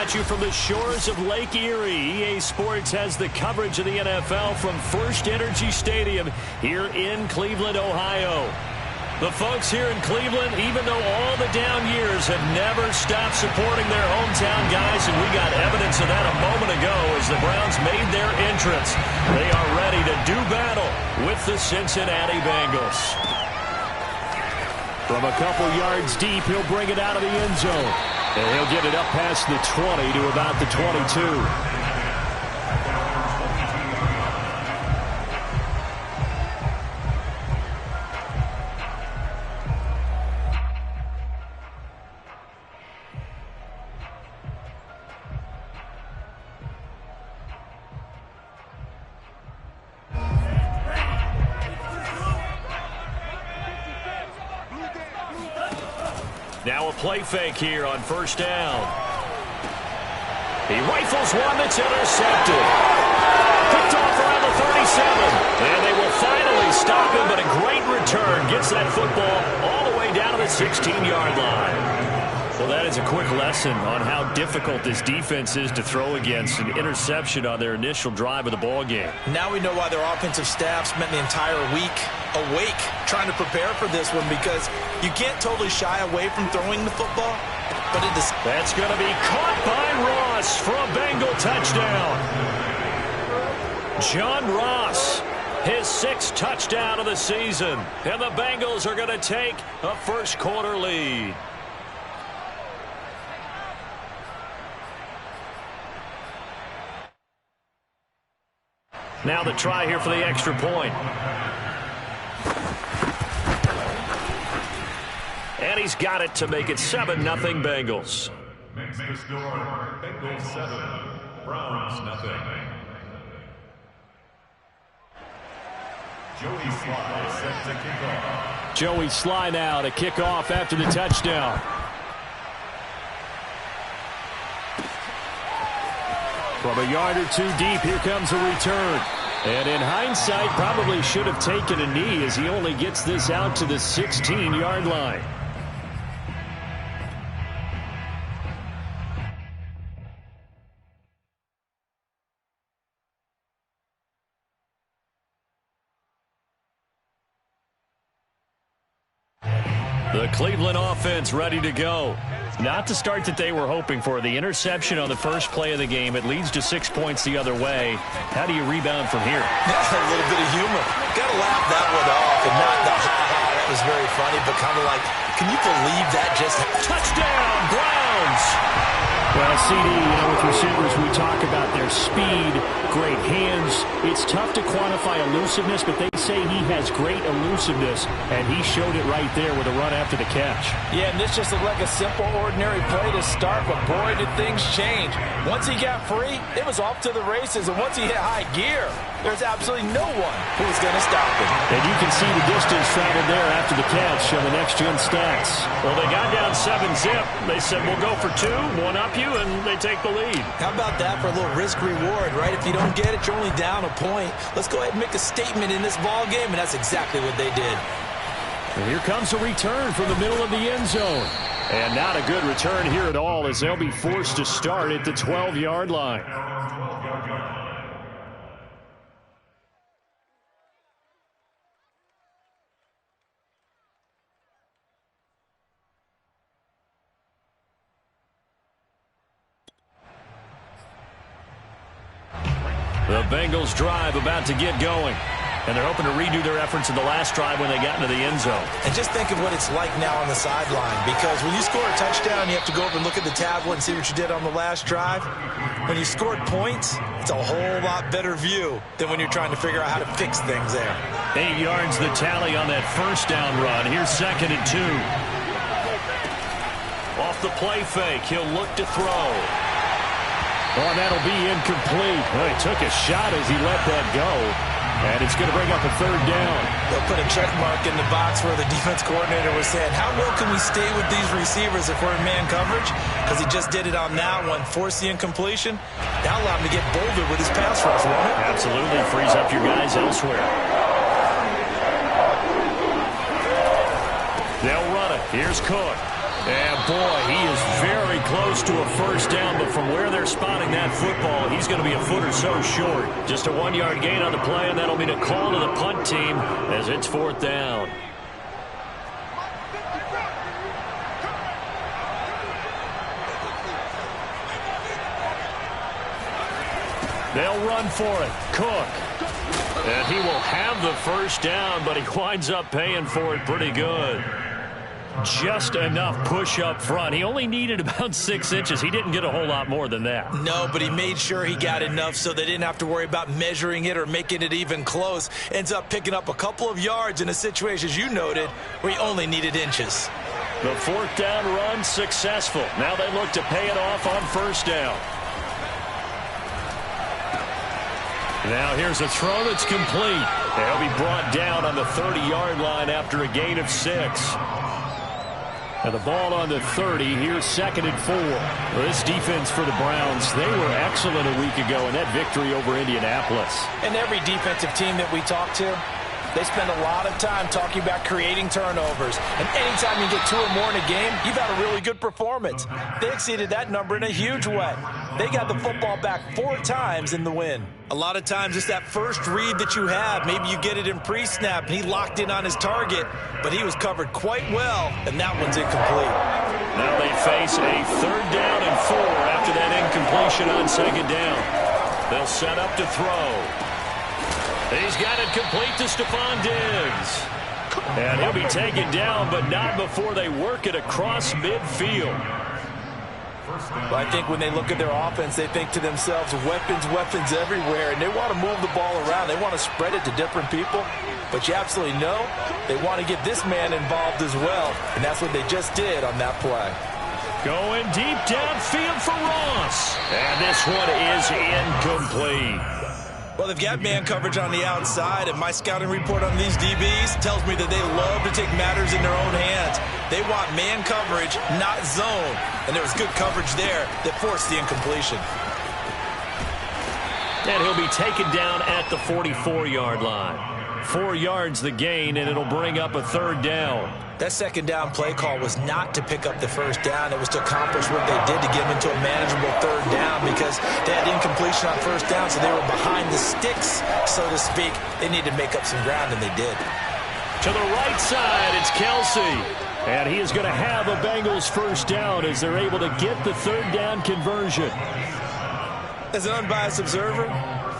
at you from the shores of Lake Erie. EA Sports has the coverage of the NFL from First Energy Stadium here in Cleveland, Ohio. The folks here in Cleveland, even though all the down years, have never stopped supporting their hometown guys, and we got evidence of that a moment ago as the Browns made their entrance. They are ready to do battle with the Cincinnati Bengals. From a couple yards deep, he'll bring it out of the end zone. And he'll get it up past the 20 to about the 22. Now a play fake here on first down. He rifles one that's intercepted. Picked off around the 37. And they will finally stop him, but a great return. Gets that football all the way down to the 16-yard line. Well, that is a quick lesson on how difficult this defense is to throw against. An interception on their initial drive of the ball game. Now we know why their offensive staff spent the entire week awake trying to prepare for this one, because you can't totally shy away from throwing the football. But it is. That's going to be caught by Ross for a Bengal touchdown. John Ross, his 6th touchdown of the season. And the Bengals are going to take a first quarter lead. Now the try here for the extra point. And he's got it to make it 7-0 Bengals. Makes the score Bengals 7, Browns 0. Joey Sly set to kick off. Joey Sly now to kick off after the touchdown. From a yard or two deep, here comes a return. And in hindsight, probably should have taken a knee as he only gets this out to the 16-yard line. The Cleveland offense ready to go. Not the start that they were hoping for. The interception on the first play of the game. It leads to 6 points the other way. How do you rebound from here? Yeah, a little bit of humor. Got to laugh that one off, and not the ha-ha. That was very funny, but kind of like, can you believe that just... Touchdown, Browns! Well, CD, with receivers, we talk about their speed, great hands. It's tough to quantify elusiveness, but they say he has great elusiveness, and he showed it right there with a run after the catch. Yeah, and this just looked like a simple, ordinary play to start, but boy, did things change. Once he got free, it was off to the races, and once he hit high gear, there's absolutely no one who was going to stop him. And you can see the distance traveled there after the catch on the next-gen stats. Well, they got down 7-zip. They said, we'll go for 2, one up you, and they take the lead. How about that for a little risk-reward, right? If you don't get it, you're only down a point. Let's go ahead and make a statement in this ball game, and that's exactly what they did. And here comes a return from the middle of the end zone. And not a good return here at all, as they'll be forced to start at the 12-yard line. The Bengals drive about to get going. And they're hoping to redo their efforts in the last drive when they got into the end zone. And just think of what it's like now on the sideline. Because when you score a touchdown, you have to go over and look at the tablet and see what you did on the last drive. When you scored points, it's a whole lot better view than when you're trying to figure out how to fix things there. 8 yards the tally on that first down run. Here's 2nd and 2. Off the play fake, he'll look to throw. Oh, that'll be incomplete. Well, he took a shot as he let that go. And it's going to bring up a 3rd down. They'll put a check mark in the box where the defense coordinator was saying, how well can we stay with these receivers if we're in man coverage? Because he just did it on that one, forced the incompletion. That'll allow him to get bolder with his pass rush, won't it? Absolutely, frees up your guys elsewhere. They'll run it. Here's Cook. And boy, he is very close to a first down, but from where they're spotting that football, he's going to be a foot or so short. Just a 1-yard gain on the play, and that'll mean a call to the punt team as it's 4th down. They'll run for it. Cook. And he will have the first down, but he winds up paying for it pretty good. Just enough push up front. He only needed about 6 inches. He didn't get a whole lot more than that. No, but he made sure he got enough so they didn't have to worry about measuring it or making it even close. Ends up picking up a couple of yards in a situation, as you noted, where he only needed inches. The 4th down run successful. Now they look to pay it off on first down. Now here's a throw that's complete. They'll be brought down on the 30-yard line after a gain of 6. And the ball on the 30. Here's 2nd and 4. Well, this defense for the Browns, they were excellent a week ago in that victory over Indianapolis. And every defensive team that we talk to, they spend a lot of time talking about creating turnovers. And anytime you get 2 or more in a game, you've had a really good performance. They exceeded that number in a huge way. They got the football back 4 times in the win. A lot of times it's that first read that you have. Maybe you get it in pre-snap, and he locked in on his target, but he was covered quite well, and that one's incomplete. Now they face a 3rd down and 4 after that incompletion on 2nd down. They'll set up to throw. He's got it complete to Stephon Diggs. And he'll be taken down, but not before they work it across midfield. Well, I think when they look at their offense, they think to themselves, weapons everywhere, and they want to move the ball around. They want to spread it to different people, but you absolutely know they want to get this man involved as well, and that's what they just did on that play. Going deep downfield for Ross, and this one is incomplete. Well, they've got man coverage on the outside, and my scouting report on these DBs tells me that they love to take matters in their own hands. They want man coverage, not zone. And there was good coverage there that forced the incompletion. And he'll be taken down at the 44-yard line. 4 yards the gain, and it'll bring up a 3rd down. That 2nd down play call was not to pick up the first down. It was to accomplish what they did to get them into a manageable 3rd down because they had incompletion on first down, so they were behind the sticks, so to speak. They needed to make up some ground, and they did. To the right side, it's Kelsey. And he is going to have a Bengals first down as they're able to get the 3rd down conversion. As an unbiased observer,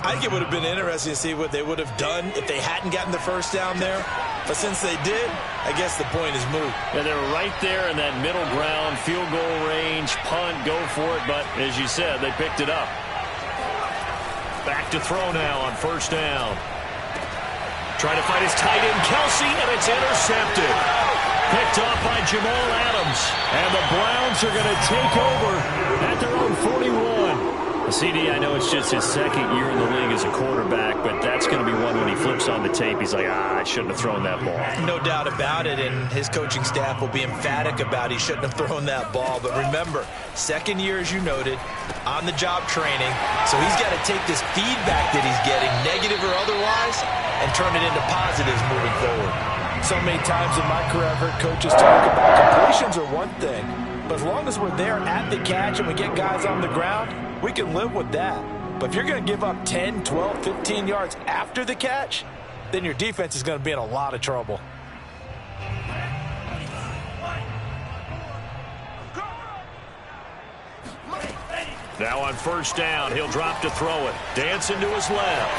I think it would have been interesting to see what they would have done if they hadn't gotten the first down there. But since they did, I guess the point is moot. Yeah, they're right there in that middle ground, field goal range, punt, go for it. But as you said, they picked it up. Back to throw now on first down. Trying to find his tight end, Kelsey, and it's intercepted. Picked off by Jamal Adams. And the Browns are going to take over at their own 41. CD, I know it's just his 2nd year in the league as a quarterback, but that's going to be one when he flips on the tape. He's like, I shouldn't have thrown that ball. No doubt about it, and his coaching staff will be emphatic about he shouldn't have thrown that ball. But remember, 2nd year, as you noted, on-the-job training, so he's got to take this feedback that he's getting, negative or otherwise, and turn it into positives moving forward. So many times in my career, I've heard coaches talk about completions are one thing, but as long as we're there at the catch and we get guys on the ground, we can live with that. But if you're going to give up 10, 12, 15 yards after the catch, then your defense is going to be in a lot of trouble. Now on first down, he'll drop to throw it. Dancing to his left.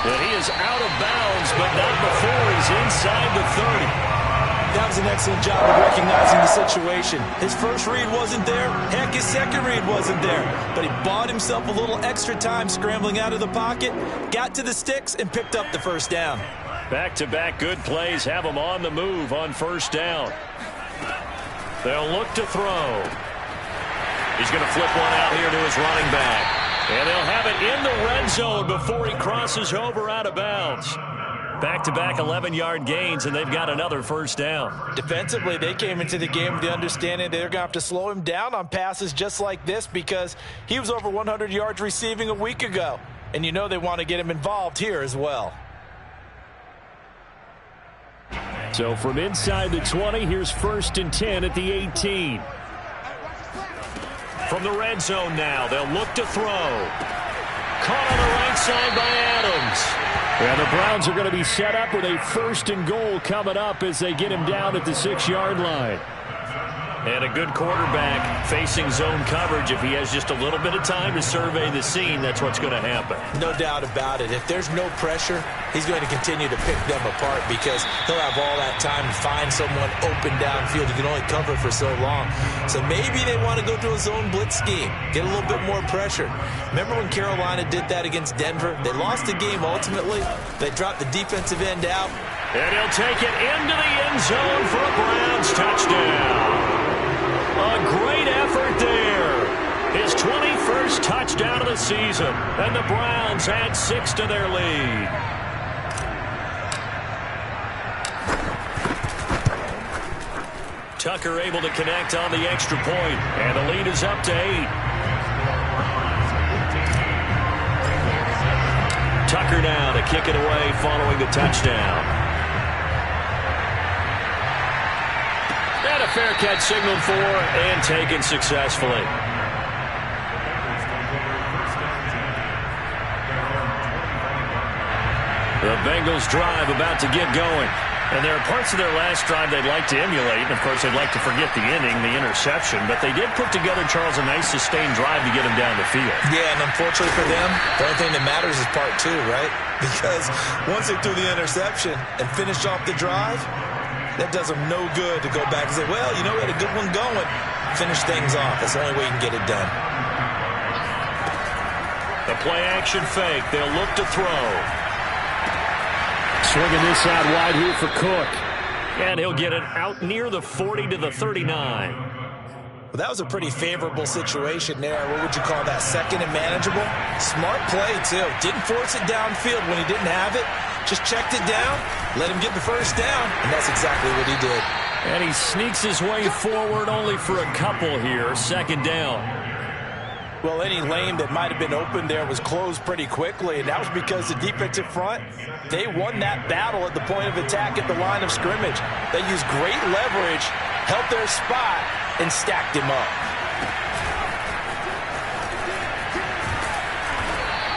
And he is out of bounds, but not before he's inside the 30. That was an excellent job of recognizing the situation. His first read wasn't there. Heck, his second read wasn't there. But he bought himself a little extra time scrambling out of the pocket, got to the sticks, and picked up the first down. Back-to-back good plays have him on the move on first down. They'll look to throw. He's going to flip one out here to his running back. And they'll have it in the red zone before he crosses over out of bounds. Back-to-back 11-yard gains, and they've got another first down. Defensively, they came into the game with the understanding they're going to have to slow him down on passes just like this because he was over 100 yards receiving a week ago. And you know they want to get him involved here as well. So from inside the 20, here's 1st and 10 at the 18. From the red zone now, they'll look to throw. Caught on the right side by Adams. And the Browns are going to be set up with a 1st and goal coming up as they get him down at the 6-yard line. And a good quarterback facing zone coverage. If he has just a little bit of time to survey the scene, that's what's going to happen. No doubt about it. If there's no pressure, he's going to continue to pick them apart because he'll have all that time to find someone open downfield. He can only cover for so long. So maybe they want to go to a zone blitz scheme, get a little bit more pressure. Remember when Carolina did that against Denver? They lost the game ultimately. They dropped the defensive end out. And he'll take it into the end zone for a Browns touchdown. A great effort there. His 21st touchdown of the season. And the Browns add 6 to their lead. Tucker able to connect on the extra point. And the lead is up to 8. Tucker now to kick it away following the touchdown. And a fair catch signaled for and taken successfully. The Bengals drive about to get going. And there are parts of their last drive they'd like to emulate. And, of course, they'd like to forget the inning, the interception. But they did put together, Charles, a nice sustained drive to get him down the field. Yeah, and unfortunately for them, the only thing that matters is part 2, right? Because once they threw the interception and finished off the drive, that does them no good to go back and say, well, you know, we had a good one going. Finish things off. That's the only way you can get it done. The play-action fake. They'll look to throw. Swinging this out wide here for Cook. And he'll get it out near the 40 to the 39. Well, that was a pretty favorable situation there. What would you call that? Second and manageable? Smart play, too. Didn't force it downfield when he didn't have it. Just checked it down, let him get the first down, and that's exactly what he did. And he sneaks his way forward only for a couple here. 2nd down. Well, any lane that might have been open there was closed pretty quickly, and that was because the defensive front, they won that battle at the point of attack at the line of scrimmage. They used great leverage, held their spot, and stacked him up.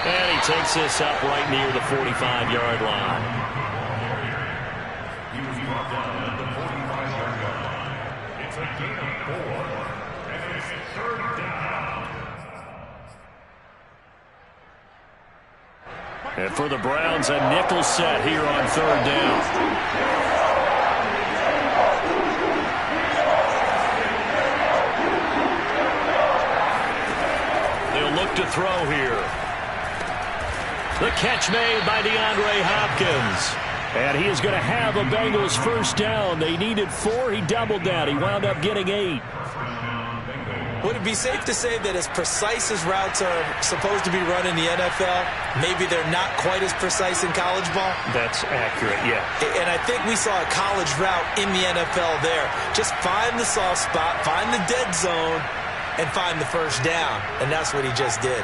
And he takes this up right near the 45-yard line. He was brought down at the 45-yard line. It's a gain of 4, and it's 3rd down. And for the Browns, a nickel set here on 3rd down. They'll look to throw here. The catch made by DeAndre Hopkins. And he is going to have a Bengals 1st down. They needed 4. He doubled that. He wound up getting 8. Would it be safe to say that as precise as routes are supposed to be run in the NFL, maybe they're not quite as precise in college ball? That's accurate, yeah. And I think we saw a college route in the NFL there. Just find the soft spot, find the dead zone, and find the 1st down. And that's what he just did.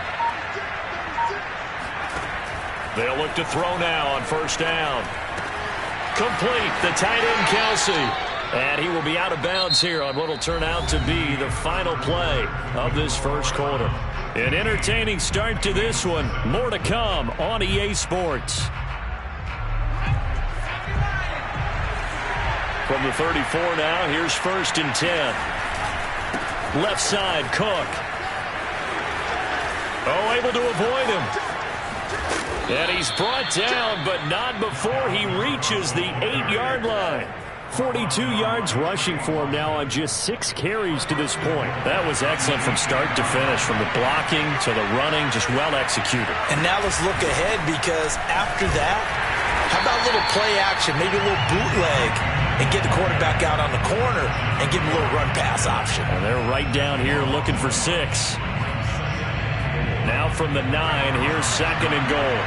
They'll look to throw now on 1st down. Complete, the tight end Kelsey. And he will be out of bounds here on what will turn out to be the final play of this 1st quarter. An entertaining start to this one. More to come on EA Sports. From the 34 now, here's 1st and 10. Left side, Cook. Oh, able to avoid him. And he's brought down, but not before he reaches the 8-yard line. 42 yards rushing for him now on just 6 carries to this point. That was excellent from start to finish, from the blocking to the running, just well executed. And now let's look ahead, because after that, how about a little play action, maybe a little bootleg, and get the quarterback out on the corner and give him a little run pass option. And they're right down here looking for 6. Now from the 9, here's 2nd and goal.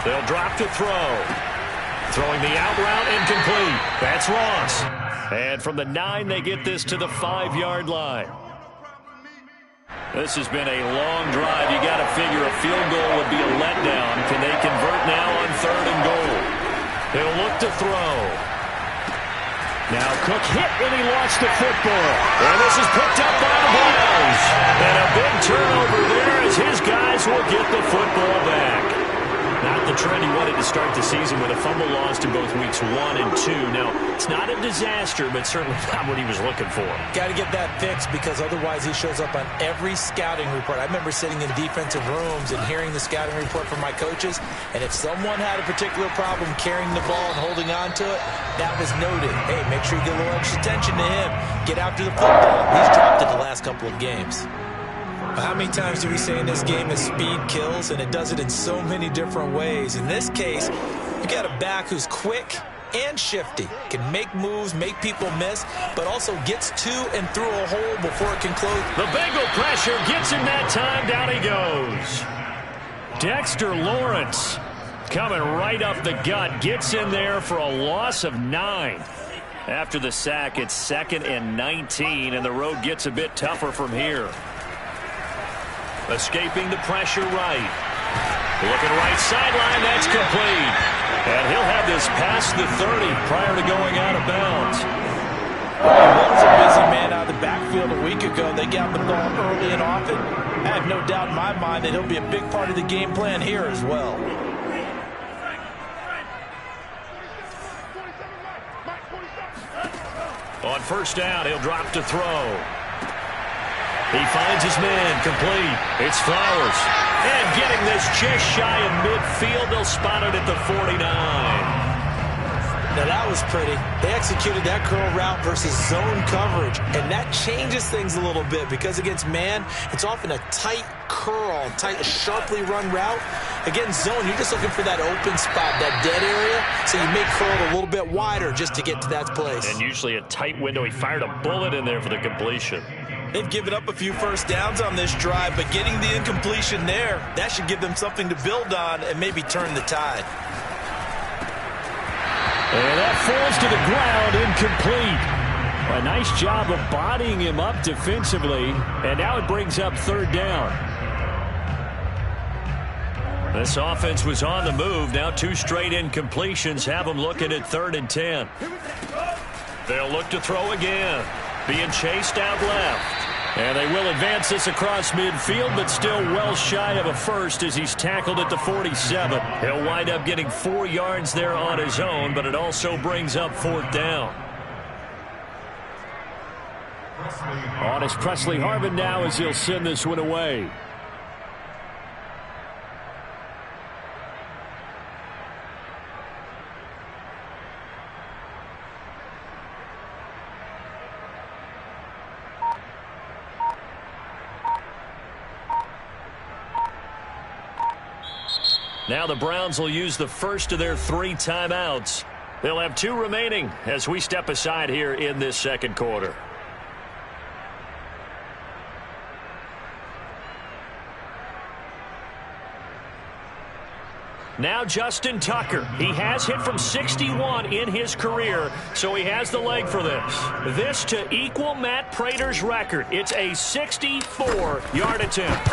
They'll drop to throw. Throwing the out route, incomplete. That's Ross. And from the 9, they get this to the 5-yard line. This has been a long drive. You got to figure a field goal would be a letdown. Can they convert now on 3rd and goal? He'll look to throw. Now Cook hit and he lost the football. And this is picked up by the Browns. And a big turnover there as his guys will get the football back. Not the trend he wanted to start the season with a fumble lost in both weeks 1 and 2. Now, it's not a disaster, but certainly not what he was looking for. Got to get that fixed because otherwise he shows up on every scouting report. I remember sitting in defensive rooms and hearing the scouting report from my coaches, and if someone had a particular problem carrying the ball and holding on to it, that was noted. Hey, make sure you get a little extra attention to him. Get after the football. He's dropped it the last couple of games. How many times do we say in this game that speed kills, and it does it in so many different ways? In this case, you got a back who's quick and shifty, can make moves, make people miss, but also gets to and through a hole before it can close. The Bengal pressure gets him that time. Down he goes. Dexter Lawrence coming right up the gut, gets in there for a loss of 9. After the sack, it's 2nd and 19, and the road gets a bit tougher from here. Escaping the pressure right. Looking right sideline, that's complete. And he'll have this past the 30 prior to going out of bounds. He was a busy man out of the backfield a week ago. They got the ball early and often. I have no doubt in my mind that he'll be a big part of the game plan here as well. On 1st down, he'll drop to throw. He finds his man, complete. It's Flowers. And getting this just shy of midfield, they'll spot it at the 49. Now that was pretty. They executed that curl route versus zone coverage, and that changes things a little bit because against man, it's often a tight curl, tight, sharply run route. Against zone, you're just looking for that open spot, that dead area, so you make curl a little bit wider just to get to that place. And usually a tight window. He fired a bullet in there for the completion. They've given up a few first downs on this drive, but getting the incompletion there, that should give them something to build on and maybe turn the tide. And that falls to the ground, incomplete. A nice job of bodying him up defensively, and now it brings up 3rd down. This offense was on the move. Now 2 straight incompletions have them looking at 3rd and 10. They'll look to throw again. Being chased out left. And they will advance this across midfield, but still well shy of a first as he's tackled at the 47. He'll wind up getting 4 yards there on his own, but it also brings up 4th down. On is Presley Harvin now as he'll send this one away. Now the Browns will use the first of their 3 timeouts. They'll have 2 remaining as we step aside here in this 2nd quarter. Now Justin Tucker. He has hit from 61 in his career, so he has the leg for this. This to equal Matt Prater's record. It's a 64-yard attempt.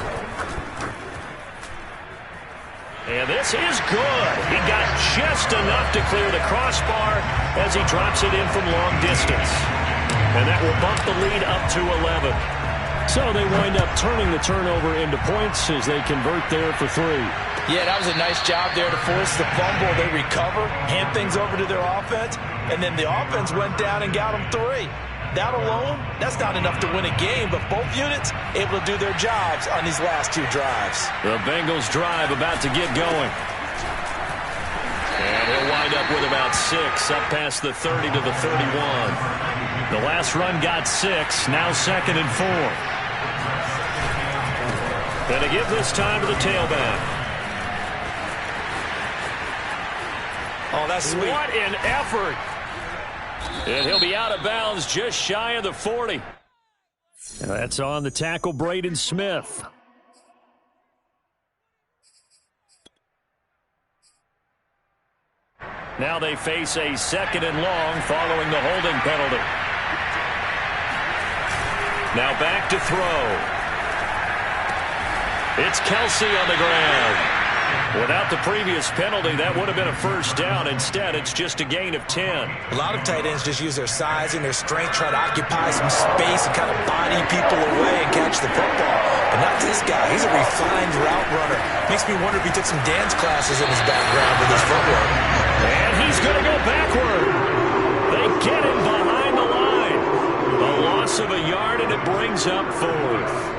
And this is good. He got just enough to clear the crossbar as he drops it in from long distance. And that will bump the lead up to 11. So they wind up turning the turnover into points as they convert there for 3. Yeah, that was a nice job there to force the fumble. They recover, hand things over to their offense, and then the offense went down and got them 3. That alone, that's not enough to win a game, but both units able to do their jobs on these last 2 drives. The Bengals drive about to get going. And he'll wind up with about 6, up past the 30 to the 31. The last run got 6, now 2nd and 4. Gonna give this time to the tailback. Oh, that's sweet. What an effort. And he'll be out of bounds just shy of the 40. And that's on the tackle, Braden Smith. Now they face a 2nd and long following the holding penalty. Now back to throw. It's Kelsey on the ground. Without the previous penalty, that would have been a first down. Instead, it's just a gain of 10. A lot of tight ends just use their size and their strength, try to occupy some space and kind of body people away and catch the football. But not this guy. He's a refined route runner. Makes me wonder if he took some dance classes in his background with his footwork. And he's going to go backward. They get him behind the line. A loss of a yard, and it brings up 4th.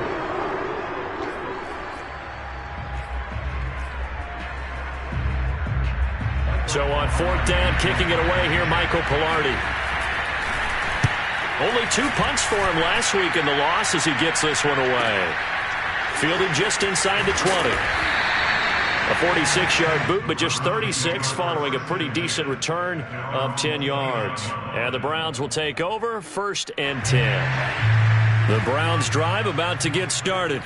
So on 4th down, kicking it away here, Michael Pilardi. Only 2 punts for him last week in the loss as he gets this one away. Fielded just inside the 20. A 46-yard boot, but just 36 following a pretty decent return of 10 yards. And the Browns will take over, 1st and 10. The Browns drive about to get started.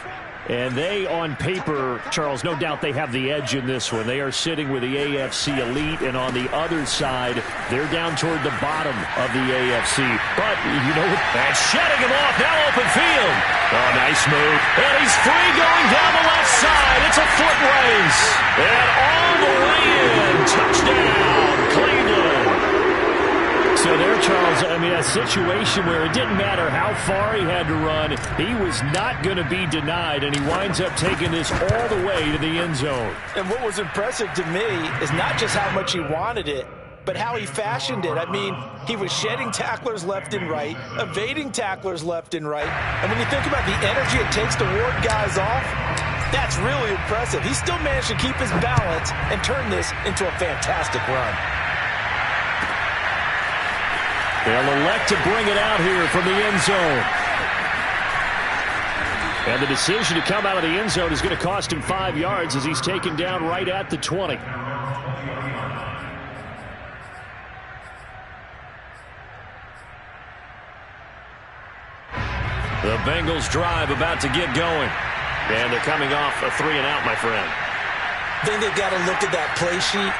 And they, on paper, Charles, no doubt they have the edge in this one. They are sitting with the AFC elite, and on the other side, they're down toward the bottom of the AFC. But, you know, that's shutting him off. Now open field. Oh, nice move. And he's free going down the left side. It's a foot race. And all the way in. Touchdown, Cleveland. So there, Charles, I mean, a situation where it didn't matter how far he had to run, he was not going to be denied, and he winds up taking this all the way to the end zone. And what was impressive to me is not just how much he wanted it, but how he fashioned it. I mean, he was shedding tacklers left and right, evading tacklers left and right. And when you think about the energy it takes to ward guys off, that's really impressive. He still managed to keep his balance and turn this into a fantastic run. They'll elect to bring it out here from the end zone. And the decision to come out of the end zone is going to cost him 5 yards as he's taken down right at the 20. The Bengals drive about to get going. And they're coming off a 3-and-out, my friend. I think they've got to look at that play sheet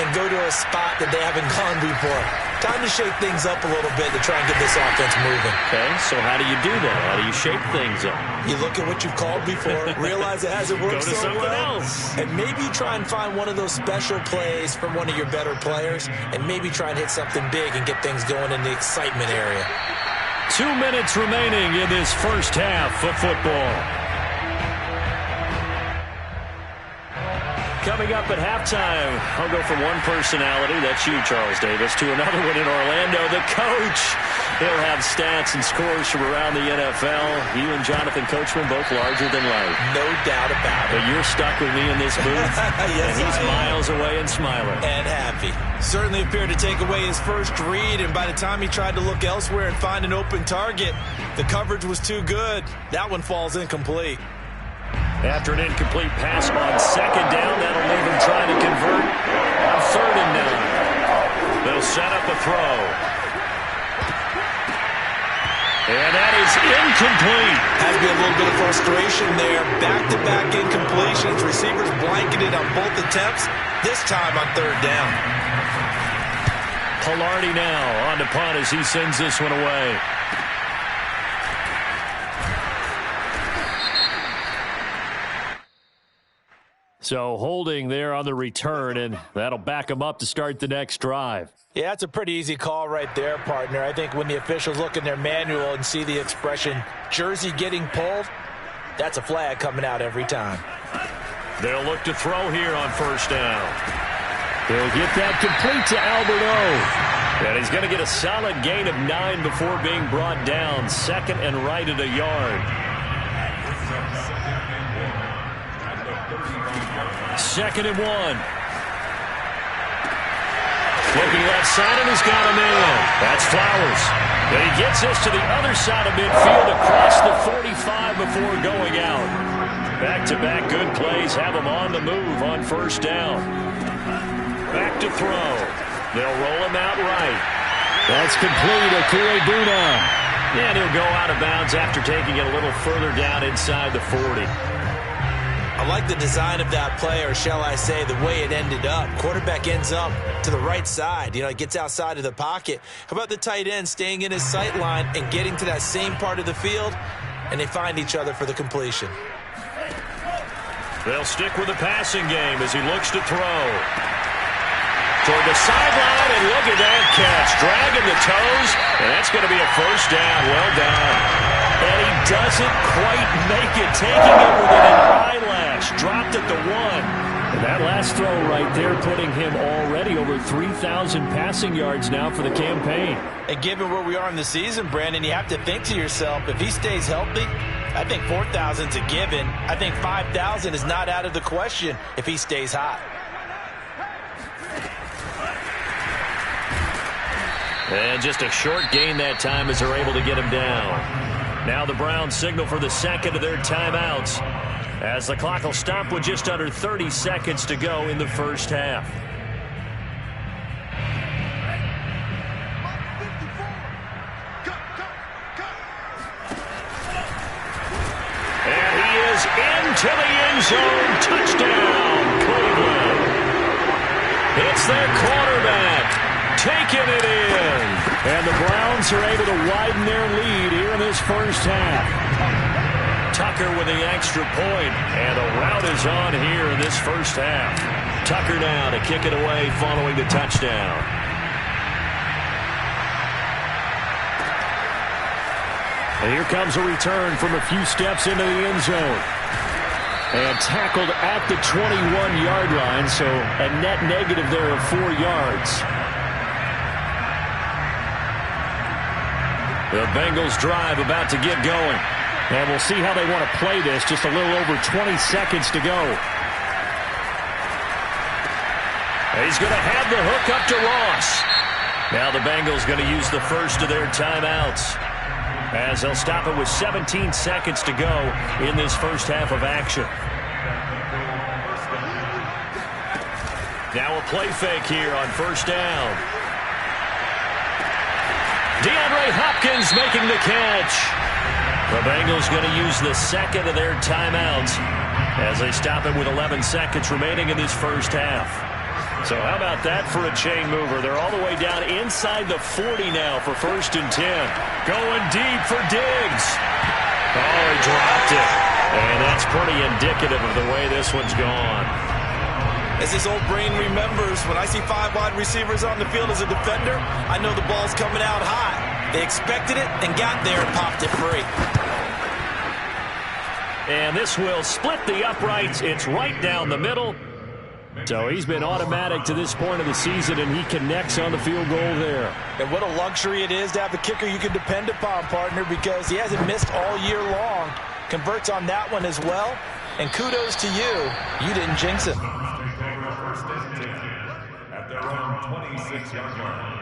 and go to a spot that they haven't gone before. Time to shake things up a little bit to try and get this offense moving. Okay, so how do you do that? How do you shape things up? You look at what you've called before, realize it hasn't worked so well, else. and maybe try and find one of those special plays from one of your better players, and maybe try and hit something big and get things going in the excitement area. 2 minutes remaining in this first half of football. Coming up at halftime, I'll go from one personality, that's you, Charles Davis, to another one in Orlando, the coach. He'll have stats and scores from around the NFL. You and Jonathan Coachman, both larger than life. No doubt about it. But you're stuck with me in this booth, yes, and he's miles away and smiling. And happy. Certainly appeared to take away his first read, and by the time he tried to look elsewhere and find an open target, the coverage was too good. That one falls incomplete. After an incomplete pass on 2nd down, that'll leave him trying to convert on 3rd and 9. They'll set up a throw. And that is incomplete. Has been a little bit of frustration there. Back-to-back incompletions. Receivers blanketed on both attempts, this time on 3rd down. Pilardi now on the punt as he sends this one away. So holding there on the return, and that'll back them up to start the next drive. Yeah, that's a pretty easy call right there, partner. I think when the officials look in their manual and see the expression, jersey getting pulled, that's a flag coming out every time. They'll look to throw here on 1st down. They'll get that complete to Alberto. And he's going to get a solid gain of 9 before being brought down. 2nd and right at a yard. 2nd and 1. Looking left side, and he's got him in. That's Flowers. But he gets this to the other side of midfield across the 45 before going out. Back-to-back good plays have him on the move on 1st down. Back to throw. They'll roll him out right. That's complete. Akure Buna. And he'll go out of bounds after taking it a little further down inside the 40. I like the design of that play, or shall I say the way it ended up. Quarterback ends up to the right side. You know, it gets outside of the pocket. How about the tight end staying in his sight line and getting to that same part of the field, and they find each other for the completion. They'll stick with the passing game as he looks to throw. Toward the sideline, and look at that catch. Dragging the toes, and that's going to be a first down. Well done. And he doesn't quite make it, taking it within an eyelash. Dropped at the 1. And that last throw right there putting him already over 3,000 passing yards now for the campaign. And given where we are in the season, Brandon, you have to think to yourself, if he stays healthy, I think 4,000 is a given. I think 5,000 is not out of the question if he stays hot. And just a short gain that time as they're able to get him down. Now the Browns signal for the second of their timeouts, as the clock will stop with just under 30 seconds to go in the first half. And he is into the end zone. Touchdown, Cleveland. It's their quarterback taking it in. And the Browns are able to widen their lead here in this first half. Tucker with the extra point, and the route is on here in this first half. Tucker now to kick it away following the touchdown. And here comes a return from a few steps into the end zone. And tackled at the 21-yard line, so a net negative there of 4 yards. The Bengals drive about to get going. And we'll see how they want to play this. Just a little over 20 seconds to go. He's going to have the hook up to Ross. Now the Bengals going to use the first of their timeouts, as they'll stop it with 17 seconds to go in this first half of action. Now a play fake here on first down. DeAndre Hopkins making the catch. The Bengals going to use the second of their timeouts as they stop it with 11 seconds remaining in this first half. So how about that for a chain mover? They're all the way down inside the 40 now for 1st and 10. Going deep for Diggs. Oh, he dropped it. And that's pretty indicative of the way this one's gone. As his old brain remembers, when I see 5 wide receivers on the field as a defender, I know the ball's coming out high. They expected it and got there and popped it free. And this will split the uprights. It's right down the middle. So he's been automatic to this point of the season, and he connects on the field goal there. And what a luxury it is to have a kicker you can depend upon, partner, because he hasn't missed all year long. Converts on that one as well. And kudos to you. You didn't jinx it. At their own 26-yard line.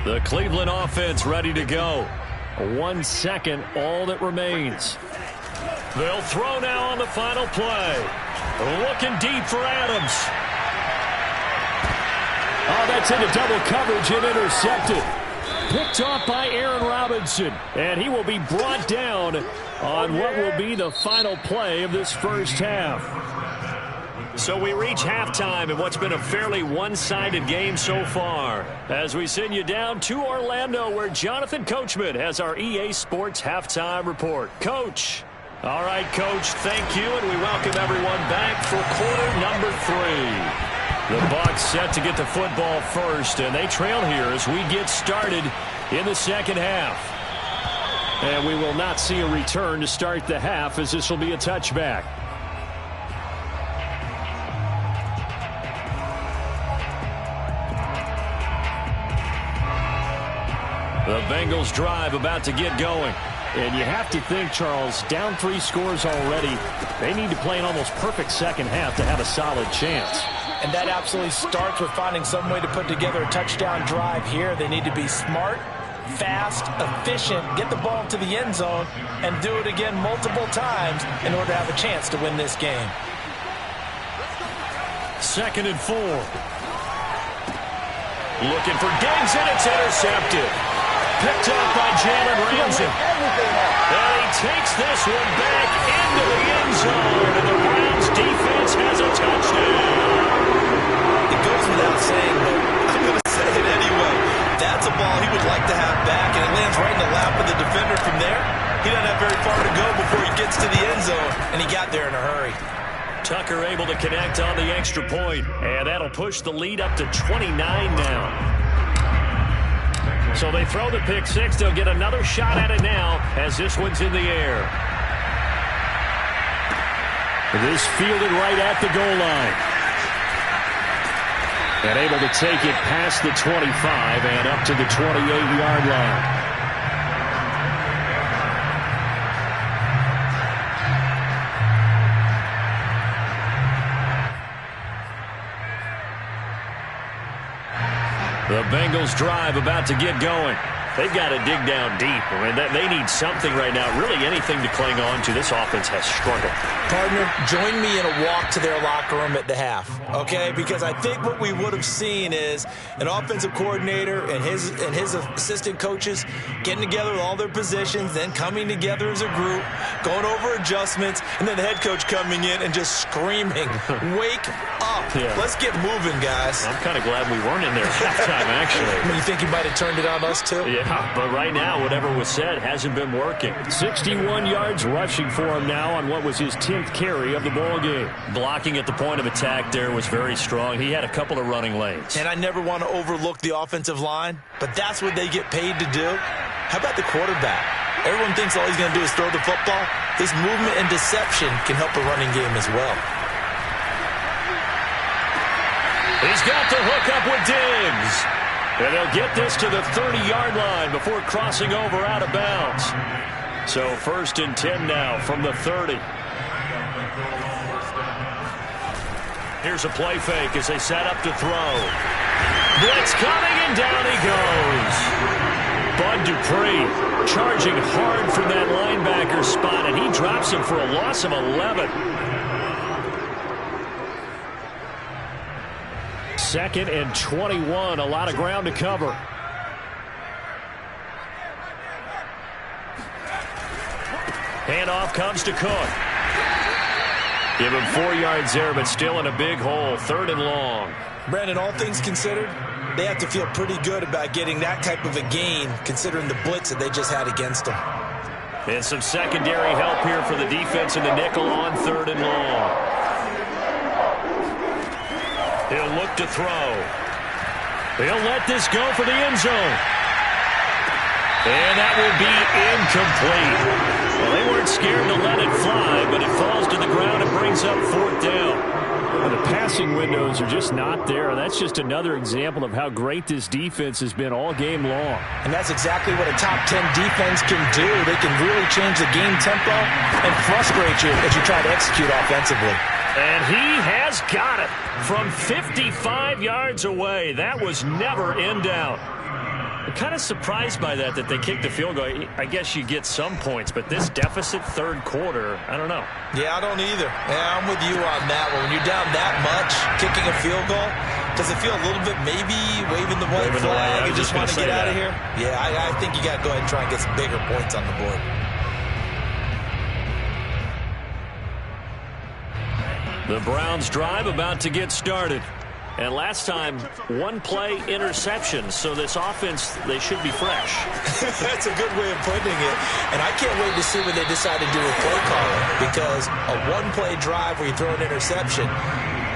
The Cleveland offense ready to go. 1 second, all that remains. They'll throw now on the final play. Looking deep for Adams. Oh, that's into double coverage and intercepted. Picked off by Aaron Robinson. And he will be brought down on what will be the final play of this first half. So we reach halftime in what's been a fairly one-sided game so far, as we send you down to Orlando, where Jonathan Coachman has our EA Sports Halftime Report. Coach. All right, Coach, thank you, and we welcome everyone back for quarter number 3. The Bucs set to get the football first, and they trail here as we get started in the second half. And we will not see a return to start the half, as this will be a touchback. The Bengals drive about to get going. And you have to think, Charles, down 3 scores already. They need to play an almost perfect second half to have a solid chance. And that absolutely starts with finding some way to put together a touchdown drive here. They need to be smart, fast, efficient, get the ball to the end zone, and do it again multiple times in order to have a chance to win this game. 2nd and 4. Looking for Diggs, and it's intercepted. Picked up by Jalen Ramsey. And he takes this one back into the end zone, and the Browns defense has a touchdown. It goes without saying, but I'm going to say it anyway. That's a ball he would like to have back, and it lands right in the lap of the defender from there. He doesn't have very far to go before he gets to the end zone, and he got there in a hurry. Tucker able to connect on the extra point, and that'll push the lead up to 29 now. So they throw the pick six. They'll get another shot at it now as this one's in the air. This fielded right at the goal line. And able to take it past the 25 and up to the 28-yard line. The Bengals drive about to get going. They've got to dig down deep. I mean, they need something right now, really anything to cling on to. This offense has struggled. Partner, join me in a walk to their locker room at the half, okay? Because I think what we would have seen is an offensive coordinator and his assistant coaches getting together with all their positions, then coming together as a group, going over adjustments, and then the head coach coming in and just screaming, wake up. Yeah. Let's get moving, guys. I'm kind of glad we weren't in there at halftime, actually. You think he might have turned it on us, too? Yeah, but right now, whatever was said hasn't been working. 61 yards rushing for him now on what was his 10th carry of the ball game. Blocking at the point of attack there was very strong. He had a couple of running lanes. And I never want to overlook the offensive line, but that's what they get paid to do. How about the quarterback? Everyone thinks all he's going to do is throw the football. His movement and deception can help a running game as well. He's got the hook up with Diggs. And they'll get this to the 30-yard line before crossing over out of bounds. So 1st and 10 now from the 30. Here's a play fake as they set up to throw. Blitz coming, and down he goes. Bud Dupree charging hard from that linebacker spot, and he drops him for a loss of 11. 2nd and 21. A lot of ground to cover. Handoff comes to Cook. Give him 4 yards there, but still in a big hole. 3rd and long. Brandon, all things considered, they have to feel pretty good about getting that type of a gain, considering the blitz that they just had against them. And some secondary help here for the defense in the nickel on 3rd and long. He'll look to throw. He'll let this go for the end zone. And that will be incomplete. Well, they weren't scared to let it fly, but it falls to the ground and brings up 4th down. Well, the passing windows are just not there. That's just another example of how great this defense has been all game long. And that's exactly what a top 10 defense can do. They can really change the game tempo and frustrate you as you try to execute offensively. And he has got it from 55 yards away. That was never in doubt. I'm kind of surprised by that they kicked the field goal. I guess you get some points, but this deficit 3rd quarter, I don't know. Yeah, I don't either. Yeah, I'm with you on that one. When you're down that much, kicking a field goal, does it feel a little bit maybe waving the white flag and just want to get out of here? Yeah, I think you got to go ahead and try and get some bigger points on the board. The Browns drive about to get started. And last time, 1-play interception. So this offense, they should be fresh. That's a good way of putting it. And I can't wait to see what they decide to do with play calling. Because a 1-play drive where you throw an interception,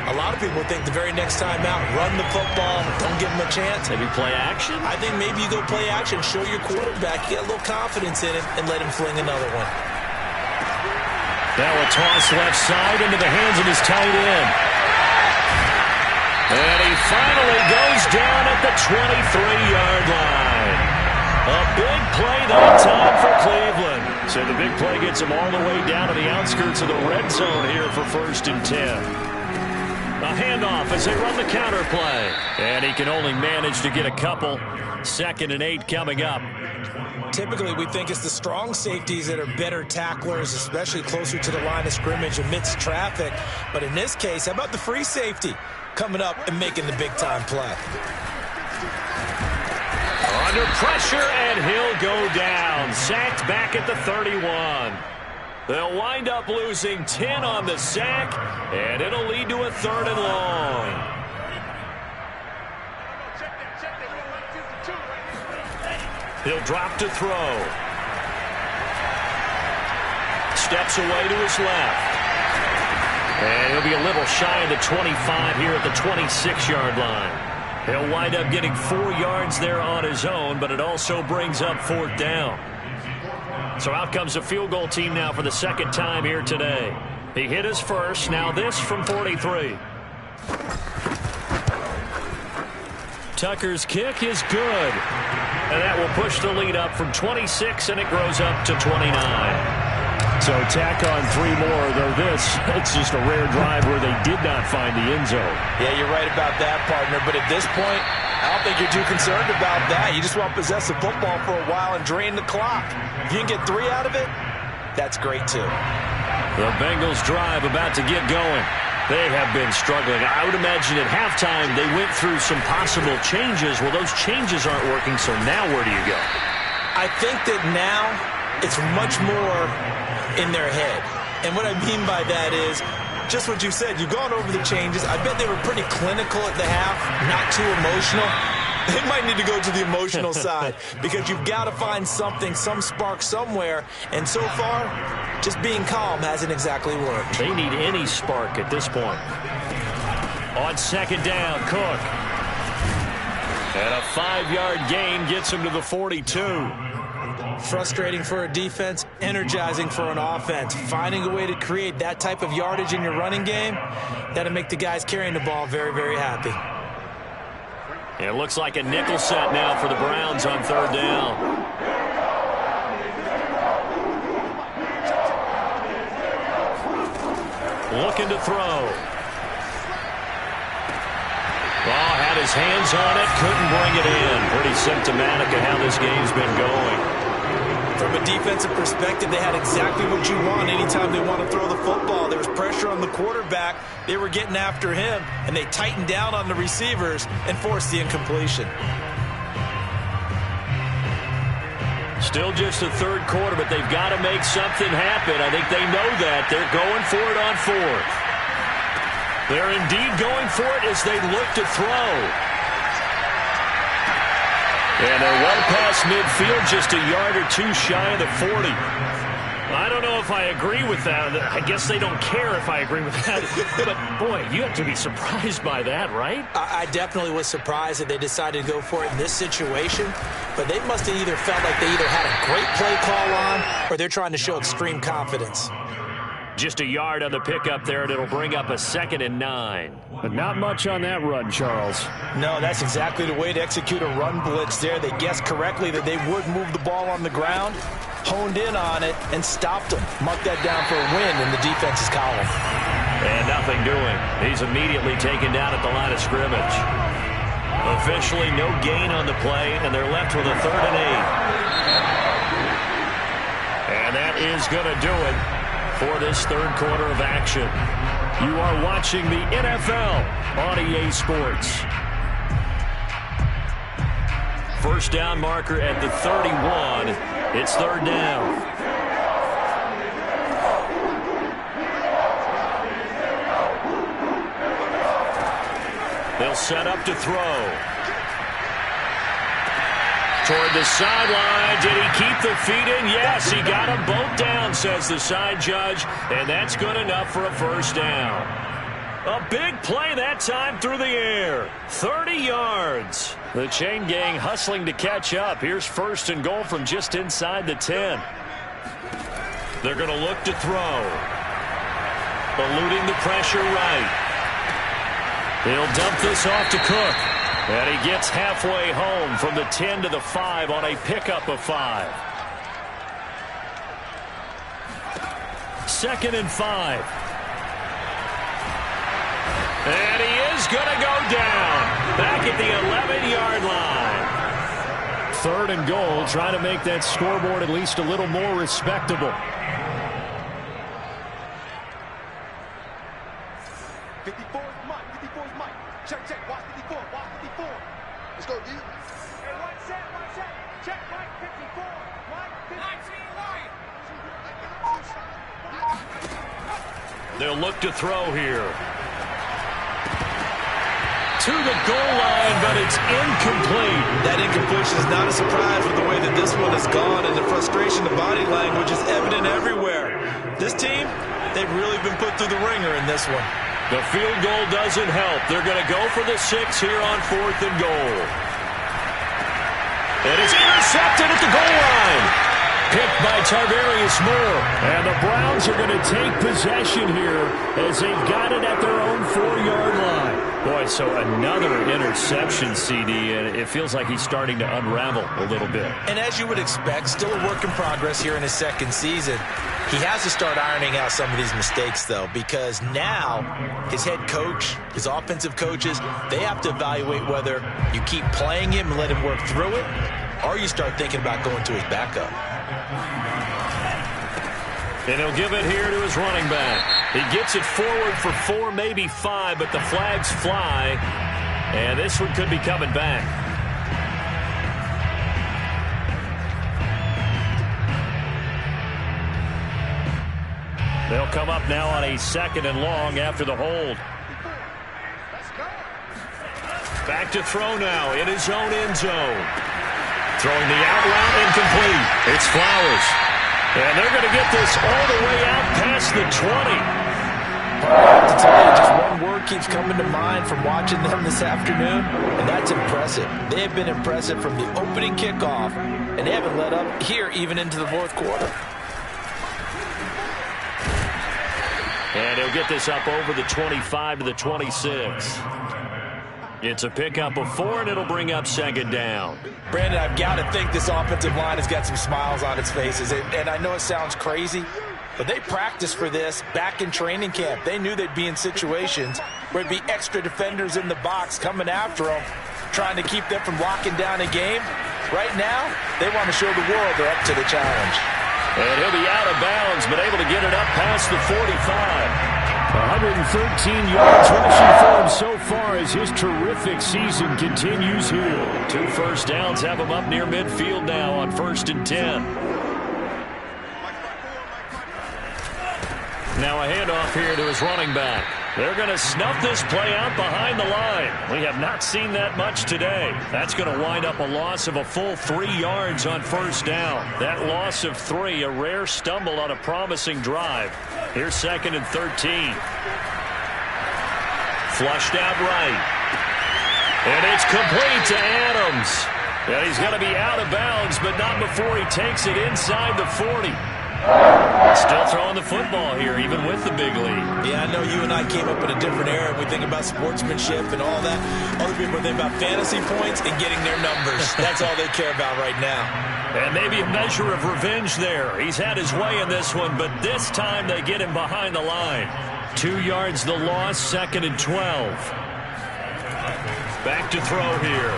a lot of people think the very next time out, run the football, don't give them a chance. Maybe play action? I think maybe you go play action, show your quarterback, get a little confidence in him, and let him fling another one. Now a toss left side into the hands of his tight end. And he finally goes down at the 23-yard line. A big play that time for Cleveland. So the big play gets him all the way down to the outskirts of the red zone here for 1st and 10. A handoff as they run the counter play. And he can only manage to get a couple. 2nd and 8 coming up. Typically, we think it's the strong safeties that are better tacklers, especially closer to the line of scrimmage amidst traffic. But in this case, how about the free safety coming up and making the big-time play? Under pressure, and he'll go down. Sacked back at the 31. They'll wind up losing 10 on the sack, and it'll lead to a 3rd and long. He'll drop to throw. steps away to his left. And he'll be a little shy of the 25 here at the 26-yard line. He'll wind up getting 4 yards there on his own, but it also brings up 4th down. So out comes the field goal team now for the second time here today. He hit his first, now this from 43. Tucker's kick is good. And that will push the lead up from 26, and it grows up to 29. So tack on 3 more, though it's just a rare drive where they did not find the end zone. Yeah, you're right about that, partner. But at this point, I don't think you're too concerned about that. You just want to possess the football for a while and drain the clock. If you can get 3 out of it, that's great too. The Bengals drive about to get going. They have been struggling. I would imagine at halftime they went through some possible changes. Well, those changes aren't working, so now where do you go? I think that now it's much more in their head. And what I mean by that is just what you said. You've gone over the changes. I bet they were pretty clinical at the half, not too emotional. They might need to go to the emotional side because you've got to find something, some spark somewhere. And so far, just being calm hasn't exactly worked. They need any spark at this point. On second down, Cook. And a 5-yard gain gets him to the 42. Frustrating for a defense, energizing for an offense. Finding a way to create that type of yardage in your running game, that'll make the guys carrying the ball very, very happy. It looks like a nickel set now for the Browns on 3rd down. Looking to throw. Ball had his hands on it, couldn't bring it in. Pretty symptomatic of how this game's been going. From a defensive perspective, they had exactly what you want anytime they want to throw the football. There was pressure on the quarterback. They were getting after him, and they tightened down on the receivers and forced the incompletion. Still just the 3rd quarter, but they've got to make something happen. I think they know that. They're going for it on 4th. They're indeed going for it as they look to throw. And they're well past midfield, just a yard or 2 shy of the 40. I don't know if I agree with that. I guess they don't care if I agree with that. But, boy, you have to be surprised by that, right? I definitely was surprised that they decided to go for it in this situation. But they must have either felt like they either had a great play call on or they're trying to show extreme confidence. Just a yard on the pickup there, and it'll bring up a 2nd and 9. But not much on that run, Charles. No, that's exactly the way to execute a run blitz there. They guessed correctly that they would move the ball on the ground, honed in on it, and stopped them. Mark that down for a win in the defense's column. And nothing doing. He's immediately taken down at the line of scrimmage. Officially no gain on the play, and they're left with a 3rd and 8. And that is going to do it for this 3rd quarter of action. You are watching the NFL on EA Sports. First down marker at the 31. It's 3rd down. They'll set up to throw. Toward the sideline. Did he keep the feet in? Yes, he got them both down, says the side judge, and that's good enough for a 1st down. A big play that time through the air. 30 yards. The chain gang hustling to catch up. Here's 1st and goal from just inside the 10. They're going to look to throw. Eluding the pressure right. He'll dump this off to Cook. And he gets halfway home from the 10 to the 5 on a pickup of 5. 2nd and 5. And he is going to go down. Back at the 11-yard line. 3rd and goal, trying to make that scoreboard at least a little more respectable. 54 is Mike. 54 is Mike. Check, check. Watch 54. Watch 54. Let's go, D. Hey, one set. Check, Mike 54. Mike 54. They'll look to throw here. To the goal line, but it's incomplete. That incompletion is not a surprise with the way that this one has gone, and the frustration, the body language is evident everywhere. This have been put through the ringer in this one. The field goal doesn't help. They're going to go for the 6 here on 4th and goal. And it's intercepted at the goal line. Picked by Tarvarius Moore. And the Browns are going to take possession here as they've got it at their own 4-yard line. Boy, so another interception, CD, and it feels like he's starting to unravel a little bit. And as you would expect, still a work in progress here in his second season. He has to start ironing out some of these mistakes, though, because now his head coach, his offensive coaches, they have to evaluate whether you keep playing him and let him work through it, or you start thinking about going to his backup. And he'll give it here to his running back. He gets it forward for 4, maybe 5, but the flags fly. And this one could be coming back. They'll come up now on a 2nd and long after the hold. Back to throw now in his own end zone. Throwing the out route incomplete. It's Flowers. And they're going to get this all the way out past the 20. I have to tell you, just one word keeps coming to mind from watching them this afternoon, and that's impressive. They have been impressive from the opening kickoff, and they haven't let up here even into the 4th quarter. And he'll get this up over the 25 to the 26. It's a pickup of 4, and it'll bring up 2nd down. Brandon, I've got to think this offensive line has got some smiles on its faces. And I know it sounds crazy, but they practiced for this back in training camp. They knew they'd be in situations where it'd be extra defenders in the box coming after them, trying to keep them from locking down a game. Right now, they want to show the world they're up to the challenge. And he'll be out of bounds, but able to get it up past the 45. 113 yards rushing for him so far as his terrific season continues here. 2 first downs have him up near midfield now on 1st and 10. Now a handoff here to his running back. They're going to snuff this play out behind the line. We have not seen that much today. That's going to wind up a loss of a full 3 yards on 1st down. That loss of 3, a rare stumble on a promising drive. Here's 2nd and 13. Flushed out right. And it's complete to Adams. And he's going to be out of bounds, but not before he takes it inside the 40. Still throwing the football here, even with the big lead. Yeah, I know you and I came up in a different era. We think about sportsmanship and all that. Other people think about fantasy points and getting their numbers. That's all they care about right now. And maybe a measure of revenge there. He's had his way in this one, but this time they get him behind the line. 2 yards the loss, 2nd and 12. Back to throw here.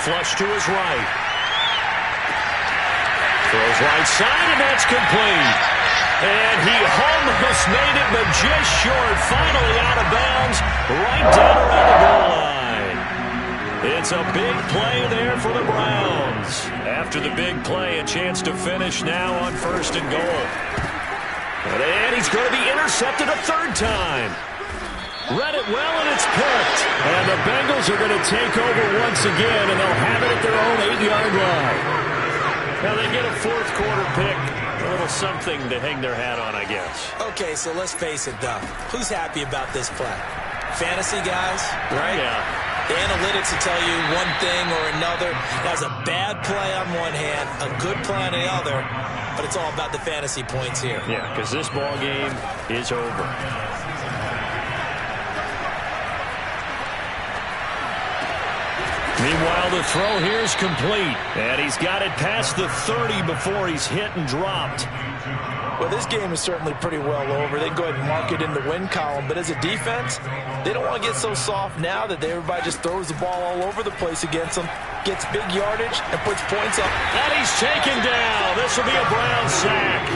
Flush to his right. Throws right side, and that's complete. And he almost made it, but just short. Finally out of bounds, right down around the goal line. It's a big play there for the Browns. After the big play, a chance to finish now on 1st and goal. And he's going to be intercepted a 3rd time. Read it well, and it's picked. And the Bengals are going to take over once again, and they'll have it at their own 8-yard line. Now they get a 4th quarter pick. A little something to hang their hat on, I guess. Okay, so let's face it, though. Who's happy about this play? Fantasy guys, right? Yeah. The analytics will tell you one thing or another. That's a bad play on one hand, a good play on the other, but it's all about the fantasy points here. Yeah, because this ball game is over. Meanwhile, the throw here is complete. And he's got it past the 30 before he's hit and dropped. Well, this game is certainly pretty well over. They can go ahead and mark it in the win column. But as a defense, they don't want to get so soft now that everybody just throws the ball all over the place against them, gets big yardage, and puts points up. And he's taken down. This will be a Brown sack.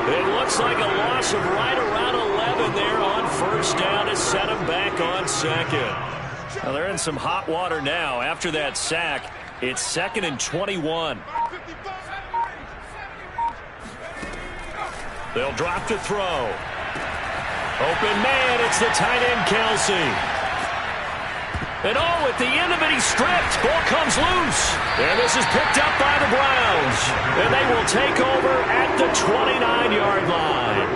It looks like a loss of right around 11 there on 1st down to set him back on 2nd. Well, they're in some hot water now. After that sack, it's 2nd and 21. They'll drop to throw. Open man, it's the tight end, Kelsey. And oh, at the end of it, he's stripped. Ball comes loose. And this is picked up by the Browns. And they will take over at the 29-yard line.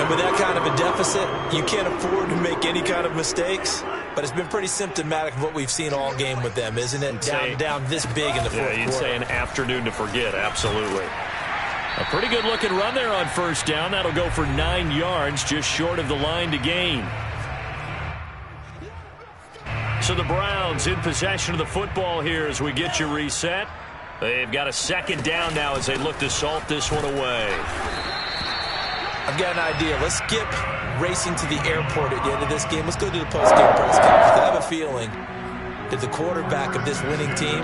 And with that kind of a deficit, you can't afford to make any kind of mistakes. But it's been pretty symptomatic of what we've seen all game with them, isn't it? Down this big in the fourth quarter. You'd say an afternoon to forget, absolutely. A pretty good-looking run there on first down. That'll go for 9 yards, just short of the line to gain. So the Browns in possession of the football here as we get you reset. They've got a second down now as they look to salt this one away. I've got an idea. Let's skip racing to the airport at the end of this game. Let's go to the post-game press conference. I have a feeling that the quarterback of this winning team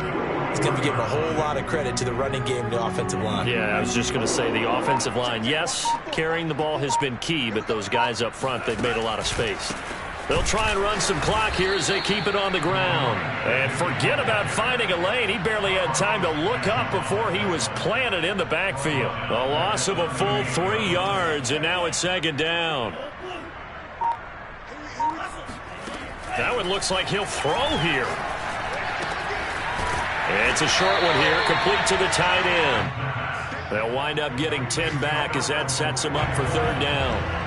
is going to be giving a whole lot of credit to the running game and the offensive line. Yeah, I was just going to say the offensive line. Yes, carrying the ball has been key, but those guys up front, they've made a lot of space. They'll try and run some clock here as they keep it on the ground. And forget about finding a lane. He barely had time to look up before he was planted in the backfield. A loss of a full 3 yards, and now it's second down. That one looks like he'll throw here. It's a short one here, complete to the tight end. They'll wind up getting 10 back as that sets them up for third down.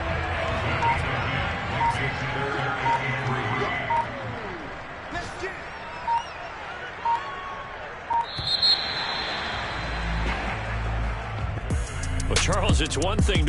Well, Charles, it's one thing to